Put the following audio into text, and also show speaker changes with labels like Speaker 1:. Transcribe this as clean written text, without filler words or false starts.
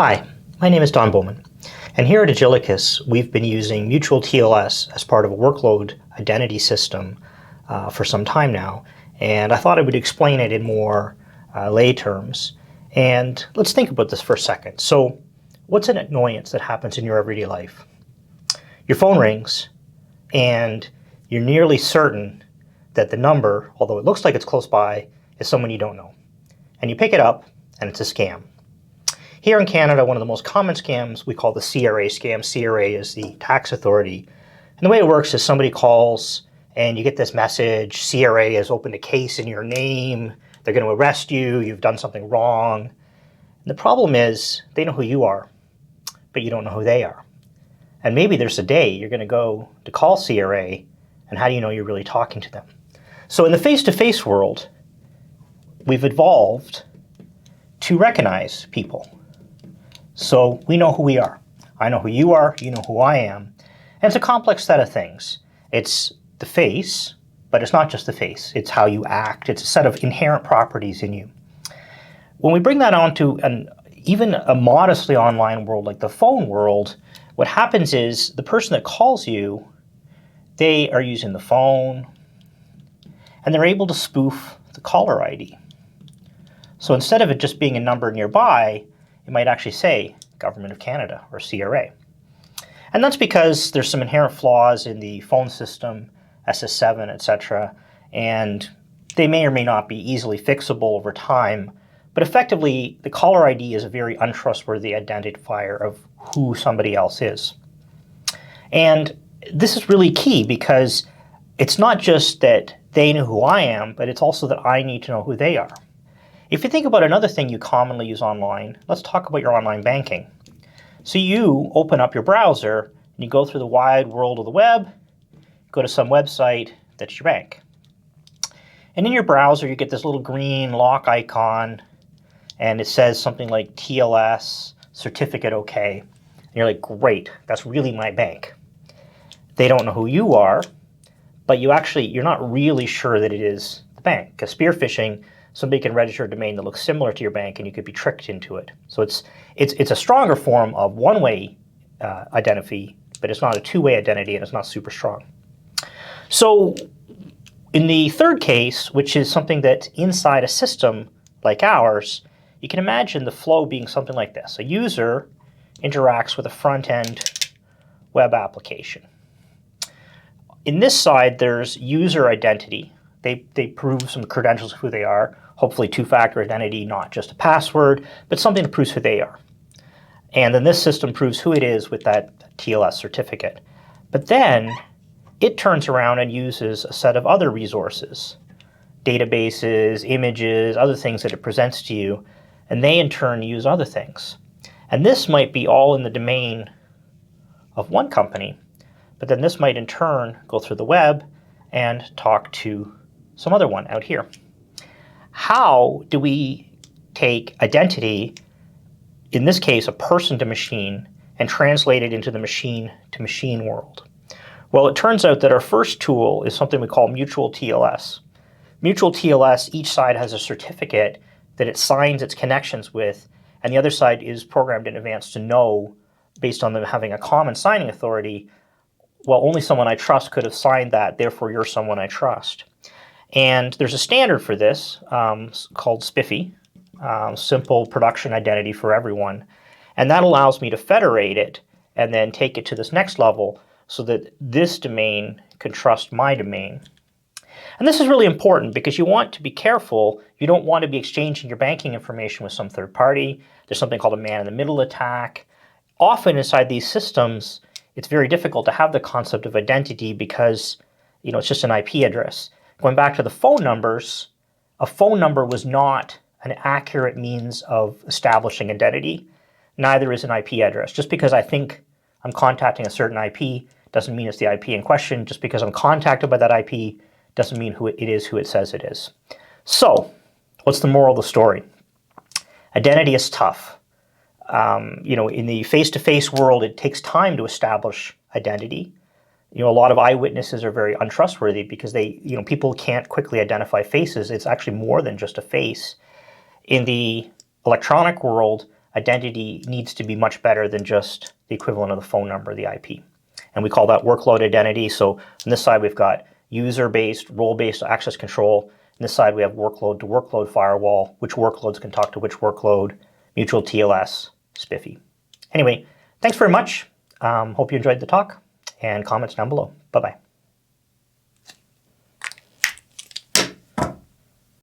Speaker 1: Hi, my name is Don Bowman, and here at Agilicus, we've been using mutual TLS as part of a workload identity system for some time now, and I thought I would explain it in more lay terms. And let's think about this for a second. So what's an annoyance that happens in your everyday life? Your phone rings, and you're nearly certain that the number, although it looks like it's close by, is someone you don't know. And you pick it up, and it's a scam. Here in Canada, one of the most common scams we call the CRA Scam. CRA is the tax authority. And the way it works is somebody calls and you get this message, CRA has opened a case in your name, they're going to arrest you, you've done something wrong. And the problem is they know who you are, but you don't know who they are. And maybe there's a day you're going to go to call CRA, and how do you know you're really talking to them? So in the face-to-face world, we've evolved to recognize people. So we know who we are. I know who you are, you know who I am. And it's a complex set of things. It's the face, but it's not just the face. It's how you act. It's a set of inherent properties in you. When we bring that onto even a modestly online world like the phone world, what happens is the person that calls you, they are using the phone, and they're able to spoof the caller ID. So instead of it just being a number nearby, it might actually say Government of Canada or CRA. And that's because there's some inherent flaws in the phone system, SS7, etc. And they may or may not be easily fixable over time. But effectively, the caller ID is a very untrustworthy identifier of who somebody else is. And this is really key because it's not just that they know who I am, but it's also that I need to know who they are. If you think about another thing you commonly use online, let's talk about your online banking. So you open up your browser and you go through the wide world of the web, go to some website that's your bank. And in your browser, you get this little green lock icon, and it says something like TLS, certificate OK. And you're like, great, that's really my bank. They don't know who you are, but you're not really sure that it is the bank. Because spear phishing, somebody can register a domain that looks similar to your bank, and you could be tricked into it. So it's a stronger form of one-way identity, but it's not a two-way identity, and it's not super strong. So in the third case, which is something that's inside a system like ours, you can imagine the flow being something like this. A user interacts with a front-end web application. In this side, there's user identity. They prove some credentials of who they are, hopefully two-factor identity, not just a password, but something that proves who they are. And then this system proves who it is with that TLS certificate. But then it turns around and uses a set of other resources, databases, images, other things that it presents to you, and they in turn use other things. And this might be all in the domain of one company, but then this might in turn go through the web and talk to some other one out here. How do we take identity, in this case a person to machine, and translate it into the machine to machine world? Well, it turns out that our first tool is something we call mutual TLS. Mutual TLS, each side has a certificate that it signs its connections with, and the other side is programmed in advance to know, based on them having a common signing authority, well, only someone I trust could have signed that, therefore you're someone I trust. And there's a standard for this called SPIFFE, Simple Production Identity for Everyone. And that allows me to federate it and then take it to this next level so that this domain can trust my domain. And this is really important because you want to be careful. You don't want to be exchanging your banking information with some third party. There's something called a man-in-the-middle attack. Often inside these systems, it's very difficult to have the concept of identity because it's just an IP address. Going back to the phone numbers, a phone number was not an accurate means of establishing identity. Neither is an IP address. Just because I think I'm contacting a certain IP doesn't mean it's the IP in question. Just because I'm contacted by that IP doesn't mean who it says it is. So what's the moral of the story? Identity is tough. In the face-to-face world, it takes time to establish identity. A lot of eyewitnesses are very untrustworthy because people can't quickly identify faces. It's actually more than just a face. In the electronic world, identity needs to be much better than just the equivalent of the phone number, the IP. And we call that workload identity. So on this side, we've got user-based, role-based access control. On this side, we have workload-to-workload firewall, which workloads can talk to which workload, mutual TLS, spiffy. Anyway, thanks very much. Hope you enjoyed the talk, and comments down below. Bye-bye.